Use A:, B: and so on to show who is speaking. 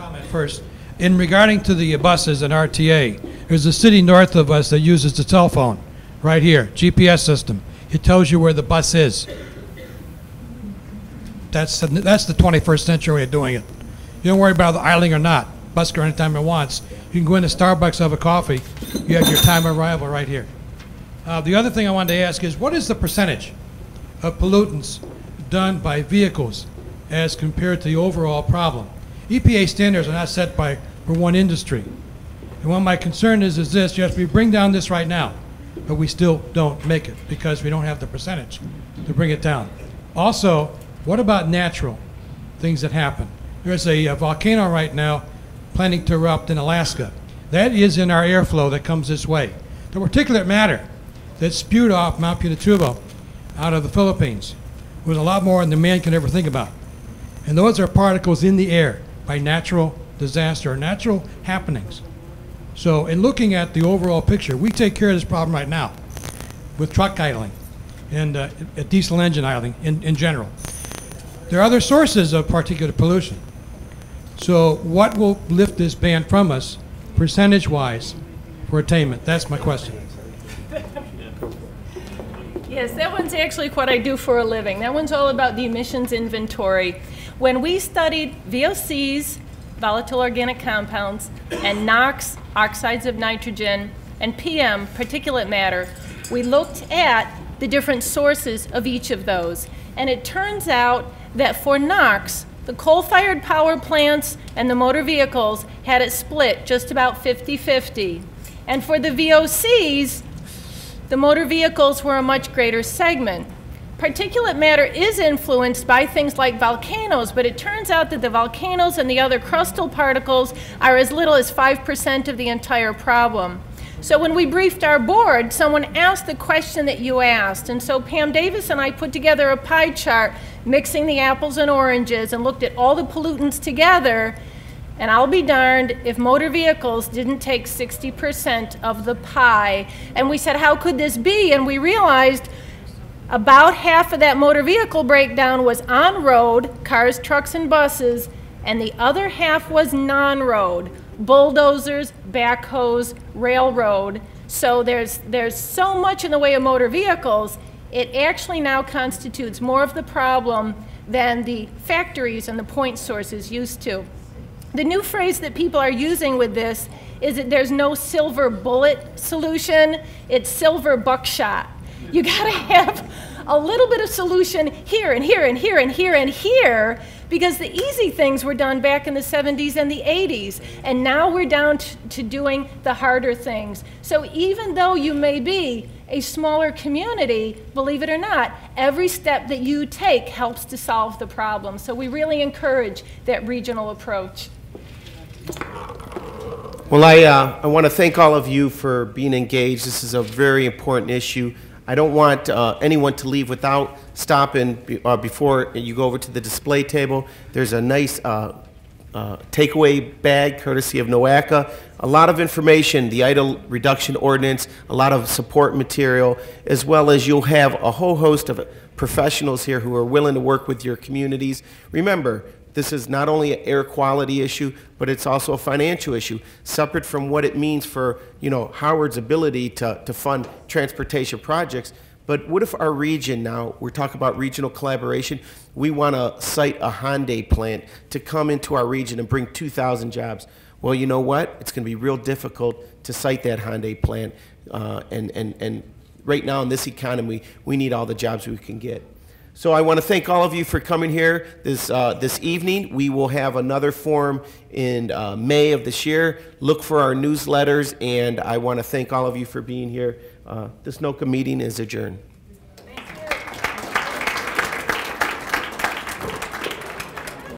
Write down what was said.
A: comment first. In regarding to the buses and RTA, there's a city north of us that uses the cell phone, right here, GPS system. It tells you where the bus is. That's the 21st century way of doing it. You don't worry about the idling or not. Bus go anytime it wants. You can go into Starbucks, have a coffee. You have your time of arrival right here. The other thing I wanted to ask is, what is the percentage of pollutants done by vehicles as compared to the overall problem? EPA standards are not set for one industry. And what my concern is this: yes, we bring down this right now, but we still don't make it because we don't have the percentage to bring it down. Also, what about natural things that happen? There's a volcano right now planning to erupt in Alaska. That is in our airflow that comes this way. The particulate matter that spewed off Mount Pinatubo out of the Philippines was a lot more than man can ever think about. And those are particles in the air by natural disaster or natural happenings. So in looking at the overall picture, we take care of this problem right now with truck idling and diesel engine idling in general. There are other sources of particulate pollution. So what will lift this ban from us, percentage-wise, for attainment? That's my question.
B: Yes, that one's actually what I do for a living. That one's all about the emissions inventory. When we studied VOCs, volatile organic compounds, and NOx, oxides of nitrogen, and PM, particulate matter, we looked at the different sources of each of those. And it turns out that for NOx, the coal-fired power plants and the motor vehicles had it split just about 50-50. And for the VOCs, the motor vehicles were a much greater segment. Particulate matter is influenced by things like volcanoes, but it turns out that the volcanoes and the other crustal particles are as little as 5% of the entire problem. So when we briefed our board, someone asked the question that you asked. And so Pam Davis and I put together a pie chart mixing the apples and oranges and looked at all the pollutants together. And I'll be darned if motor vehicles didn't take 60% of the pie. And we said, how could this be? And we realized about half of that motor vehicle breakdown was on road, cars, trucks, and buses, and the other half was non-road, bulldozers, backhoes, railroad. So there's so much in the way of motor vehicles, it actually now constitutes more of the problem than the factories and the point sources used to. The new phrase that people are using with this is that there's no silver bullet solution, it's silver buckshot. You gotta have a little bit of solution here and here and here and here and here, because the easy things were done back in the 70s and the 80s, and now we're down to doing the harder things. So even though you may be a smaller community, believe it or not, every step that you take helps to solve the problem. So we really encourage that regional approach.
C: Well, I want to thank all of you for being engaged. This is a very important issue. I don't want anyone to leave without stopping before you go over to the display table. There's a nice takeaway bag courtesy of NOCCA. A lot of information, the idle reduction ordinance, a lot of support material, as well as you'll have a whole host of professionals here who are willing to work with your communities. Remember, this is not only an air quality issue, but it's also a financial issue, separate from what it means for, you know, Howard's ability to fund transportation projects. But what if our region now, we're talking about regional collaboration, we want to site a Hyundai plant to come into our region and bring 2,000 jobs. Well, you know what? It's going to be real difficult to site that Hyundai plant. And right now in this economy, we need all the jobs we can get. So I want to thank all of you for coming here this evening. We will have another forum in May of this year. Look for our newsletters, and I want to thank all of you for being here. This NOCCA meeting is adjourned.